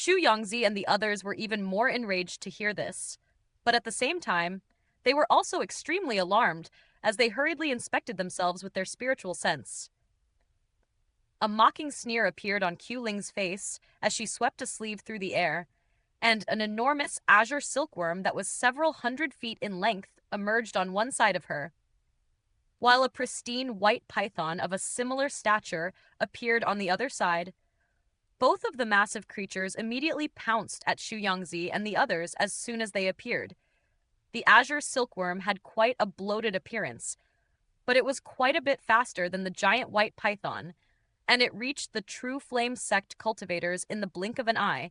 Xianxia and the others were even more enraged to hear this, but at the same time, they were also extremely alarmed as they hurriedly inspected themselves with their spiritual sense. A mocking sneer appeared on Q Ling's face as she swept a sleeve through the air, and an enormous azure silkworm that was several hundred feet in length emerged on one side of her, while a pristine white python of a similar stature appeared on the other side. Both of the massive creatures immediately pounced at Xu Yangzi and the others as soon as they appeared. The azure silkworm had quite a bloated appearance, but it was quite a bit faster than the giant white python, and it reached the true flame sect cultivators in the blink of an eye,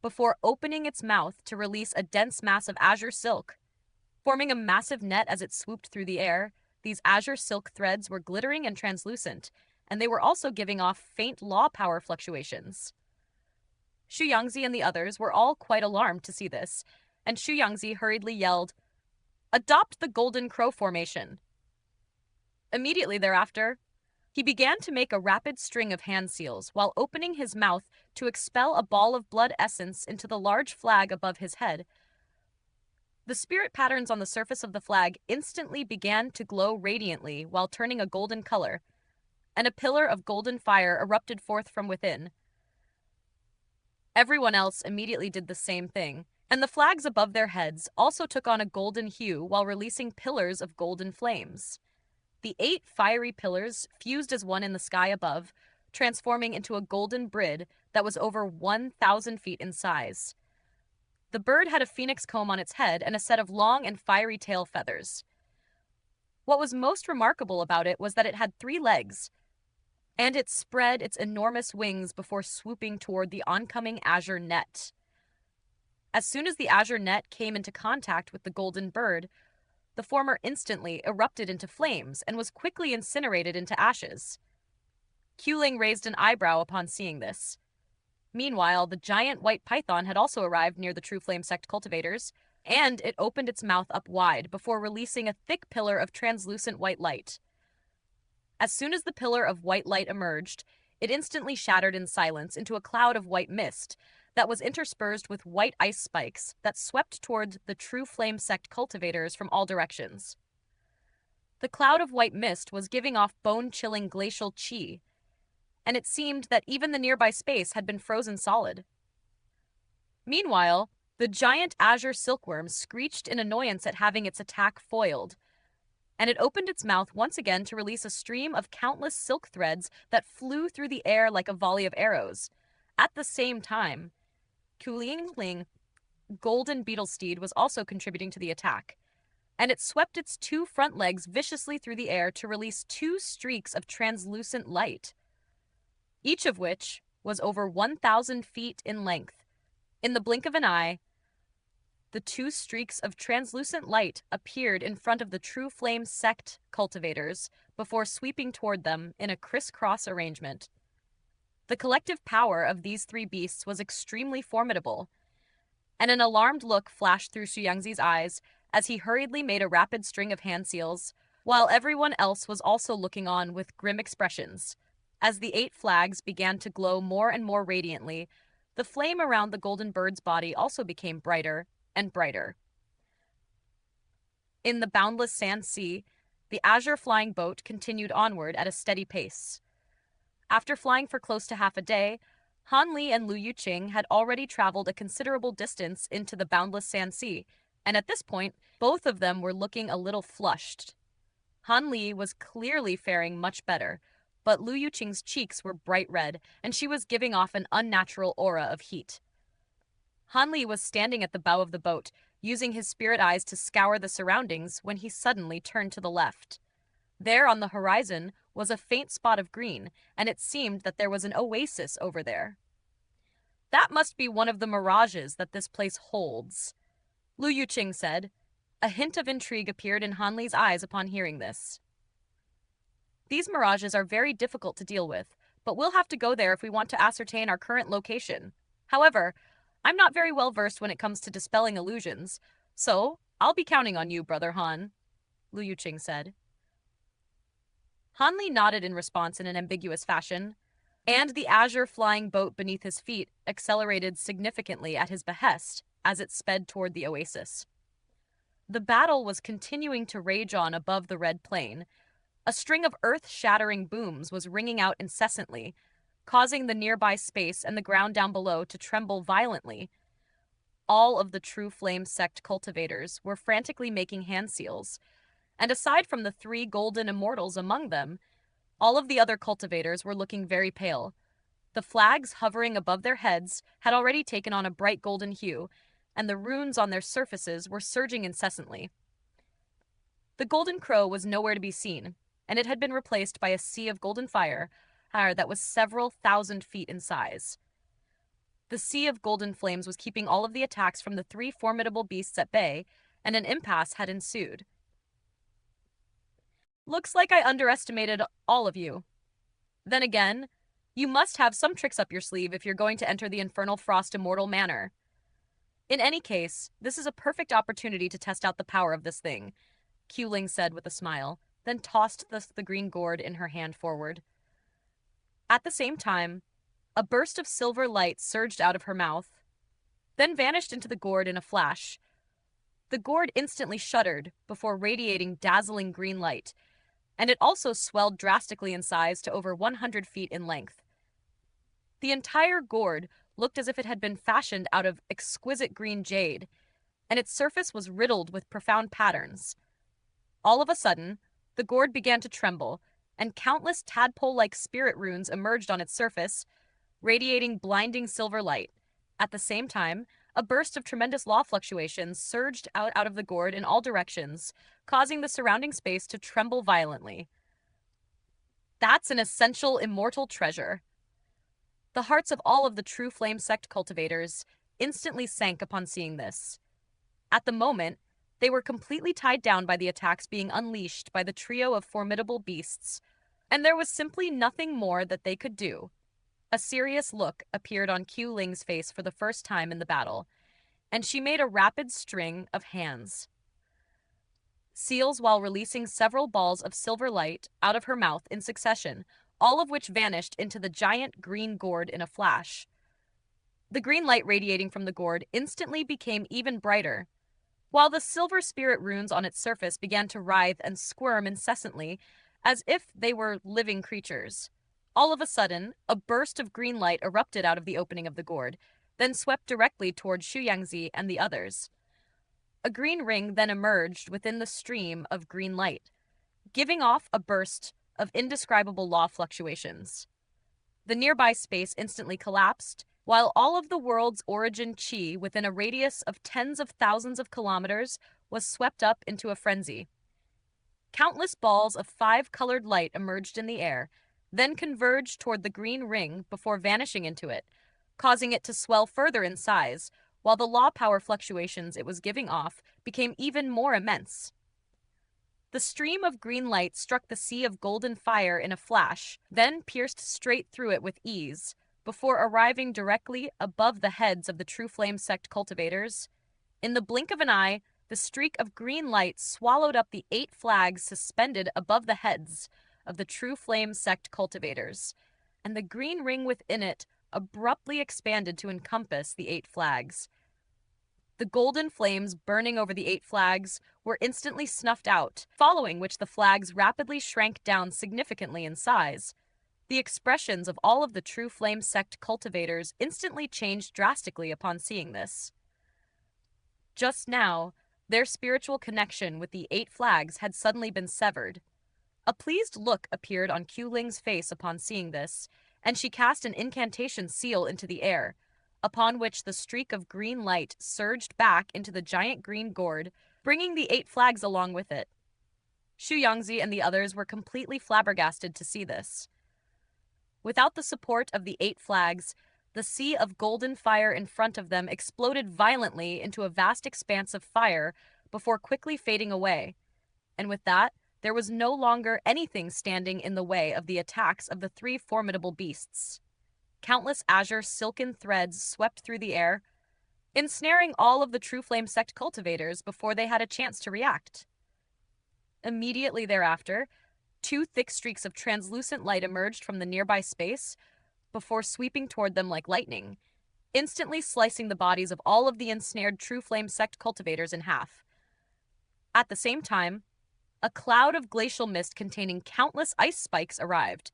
before opening its mouth to release a dense mass of azure silk. Forming a massive net as it swooped through the air, these azure silk threads were glittering and translucent, and they were also giving off faint law power fluctuations. Xu Yangzi and the others were all quite alarmed to see this, and Xu Yangzi hurriedly yelled, "Adopt the golden crow formation." Immediately thereafter, he began to make a rapid string of hand seals while opening his mouth to expel a ball of blood essence into the large flag above his head. The spirit patterns on the surface of the flag instantly began to glow radiantly while turning a golden color, and a pillar of golden fire erupted forth from within. Everyone else immediately did the same thing, and the flags above their heads also took on a golden hue while releasing pillars of golden flames. The 8 fiery pillars fused as one in the sky above, transforming into a golden bird that was over 1,000 feet in size. The bird had a phoenix comb on its head and a set of long and fiery tail feathers. What was most remarkable about it was that it had 3 legs, and it spread its enormous wings before swooping toward the oncoming azure net. As soon as the azure net came into contact with the golden bird, the former instantly erupted into flames and was quickly incinerated into ashes. Q-Ling raised an eyebrow upon seeing this. Meanwhile, the giant white python had also arrived near the True Flame Sect cultivators, and it opened its mouth up wide before releasing a thick pillar of translucent white light. As soon as the pillar of white light emerged, it instantly shattered in silence into a cloud of white mist that was interspersed with white ice spikes that swept toward the True Flame Sect cultivators from all directions. The cloud of white mist was giving off bone-chilling glacial chi, and it seemed that even the nearby space had been frozen solid. Meanwhile, the giant azure silkworm screeched in annoyance at having its attack foiled, and it opened its mouth once again to release a stream of countless silk threads that flew through the air like a volley of arrows. At the same time, Kulingling golden beetle steed was also contributing to the attack, and it swept its 2 front legs viciously through the air to release 2 streaks of translucent light, each of which was over 1,000 feet in length. In the blink of an eye, the 2 streaks of translucent light appeared in front of the True Flame Sect cultivators before sweeping toward them in a crisscross arrangement. The collective power of these 3 beasts was extremely formidable, and an alarmed look flashed through Xu Yangzi's eyes as he hurriedly made a rapid string of hand seals, while everyone else was also looking on with grim expressions. As the 8 flags began to glow more and more radiantly, the flame around the golden bird's body also became brighter and brighter. In the boundless sand sea, the azure flying boat continued onward at a steady pace. After flying for close to half a day, Han Li and Lu Yuqing had already traveled a considerable distance into the boundless sand sea, and at this point, both of them were looking a little flushed. Han Li was clearly faring much better, but Lu Yuqing's cheeks were bright red, and she was giving off an unnatural aura of heat. Han Li was standing at the bow of the boat, using his spirit eyes to scour the surroundings when he suddenly turned to the left. There on the horizon was a faint spot of green, and it seemed that there was an oasis over there. "That must be one of the mirages that this place holds," Lu Yuqing said. A hint of intrigue appeared in Han Li's eyes upon hearing this. "These mirages are very difficult to deal with, but we'll have to go there if we want to ascertain our current location. However, I'm not very well versed when it comes to dispelling illusions, so I'll be counting on you, Brother Han," Lu Yuqing said. Han Li nodded in response in an ambiguous fashion. and the azure flying boat beneath his feet accelerated significantly at his behest as it sped toward the oasis. The battle was continuing to rage on above the red plain. A string of earth-shattering booms was ringing out incessantly, causing the nearby space and the ground down below to tremble violently. All of the True Flame sect cultivators were frantically making hand seals, and aside from the 3 golden immortals among them, all of the other cultivators were looking very pale. The flags hovering above their heads had already taken on a bright golden hue, and the runes on their surfaces were surging incessantly. The golden crow was nowhere to be seen, and it had been replaced by a sea of golden fire that was several thousand feet in size. The sea of golden flames was keeping all of the attacks from the 3 formidable beasts at bay, and an impasse had ensued. Looks like I underestimated all of you. Then again, you must have some tricks up your sleeve if you're going to enter the Infernal Frost Immortal Manor. In any case, this is a perfect opportunity to test out the power of this thing, Ling said with a smile, then tossed the green gourd in her hand forward. At the same time, a burst of silver light surged out of her mouth, then vanished into the gourd in a flash. The gourd instantly shuddered before radiating dazzling green light, and it also swelled drastically in size to over 100 feet in length. The entire gourd looked as if it had been fashioned out of exquisite green jade, and its surface was riddled with profound patterns. All of a sudden, the gourd began to tremble, and countless tadpole-like spirit runes emerged on its surface, radiating blinding silver light. At the same time, a burst of tremendous law fluctuations surged out of the gourd in all directions, causing the surrounding space to tremble violently. That's an essential immortal treasure. The hearts of all of the True Flame sect cultivators instantly sank upon seeing this. At the moment, they were completely tied down by the attacks being unleashed by the trio of formidable beasts, and there was simply nothing more that they could do. A serious look appeared on Ling's face for the first time in the battle, and she made a rapid string of hands seals while releasing several balls of silver light out of her mouth in succession, all of which vanished into the giant green gourd in a flash. The green light radiating from the gourd instantly became even brighter, while the silver spirit runes on its surface began to writhe and squirm incessantly, as if they were living creatures. All of a sudden, a burst of green light erupted out of the opening of the gourd, then swept directly toward Xianxia and the others. A green ring then emerged within the stream of green light, giving off a burst of indescribable law fluctuations. The nearby space instantly collapsed, while all of the world's origin chi within a radius of tens of thousands of kilometers was swept up into a frenzy. Countless balls of 5-colored light emerged in the air, then converged toward the green ring before vanishing into it, causing it to swell further in size, while the law power fluctuations it was giving off became even more immense. The stream of green light struck the sea of golden fire in a flash, then pierced straight through it with ease, before arriving directly above the heads of the True Flame sect cultivators. In the blink of an eye, the streak of green light swallowed up the 8 flags suspended above the heads of the True Flame sect cultivators, and the green ring within it abruptly expanded to encompass the 8 flags. The golden flames burning over the 8 flags were instantly snuffed out, following which the flags rapidly shrank down significantly in size. The expressions of all of the True Flame sect cultivators instantly changed drastically upon seeing this. Just now, their spiritual connection with the 8 flags had suddenly been severed. A pleased look appeared on Ling's face upon seeing this, and she cast an incantation seal into the air, upon which the streak of green light surged back into the giant green gourd, bringing the 8 flags along with it. Xianxia and the others were completely flabbergasted to see this. Without the support of the 8 flags, the sea of golden fire in front of them exploded violently into a vast expanse of fire before quickly fading away, and with that, there was no longer anything standing in the way of the attacks of the 3 formidable beasts. Countless azure silken threads swept through the air, ensnaring all of the True Flame sect cultivators before they had a chance to react. Immediately thereafter, 2 thick streaks of translucent light emerged from the nearby space, before sweeping toward them like lightning, instantly slicing the bodies of all of the ensnared True Flame sect cultivators in half. At the same time, a cloud of glacial mist containing countless ice spikes arrived,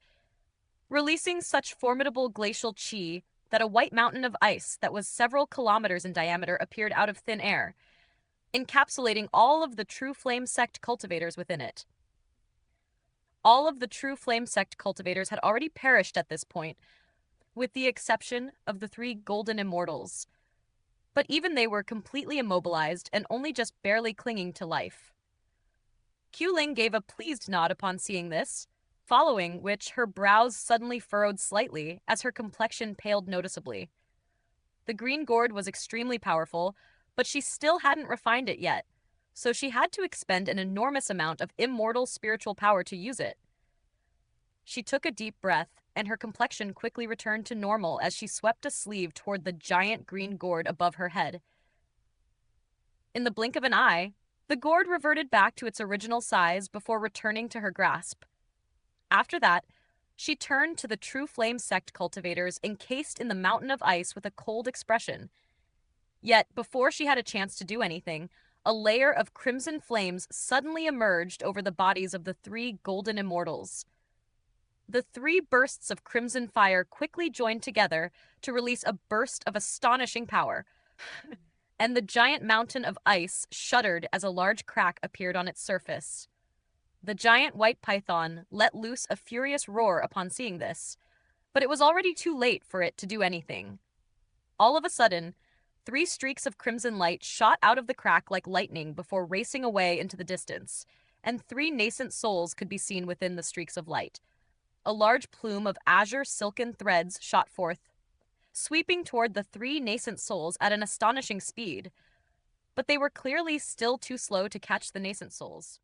releasing such formidable glacial chi that a white mountain of ice that was several kilometers in diameter appeared out of thin air, encapsulating all of the True Flame sect cultivators within it. All of the True Flame sect cultivators had already perished at this point, with the exception of the 3 golden immortals. But even they were completely immobilized and only just barely clinging to life. Qiuling gave a pleased nod upon seeing this, following which her brows suddenly furrowed slightly as her complexion paled noticeably. The green gourd was extremely powerful, but she still hadn't refined it yet, so she had to expend an enormous amount of immortal spiritual power to use it. She took a deep breath, and her complexion quickly returned to normal as she swept a sleeve toward the giant green gourd above her head. In the blink of an eye, the gourd reverted back to its original size before returning to her grasp. After that, she turned to the True Flame sect cultivators encased in the mountain of ice with a cold expression. Yet, before she had a chance to do anything, a layer of crimson flames suddenly emerged over the bodies of the 3 golden immortals. The 3 bursts of crimson fire quickly joined together to release a burst of astonishing power, and the giant mountain of ice shuddered as a large crack appeared on its surface. The giant white python let loose a furious roar upon seeing this, but it was already too late for it to do anything. All of a sudden, 3 streaks of crimson light shot out of the crack like lightning before racing away into the distance, and 3 nascent souls could be seen within the streaks of light. A large plume of azure silken threads shot forth, sweeping toward the 3 nascent souls at an astonishing speed, but they were clearly still too slow to catch the nascent souls.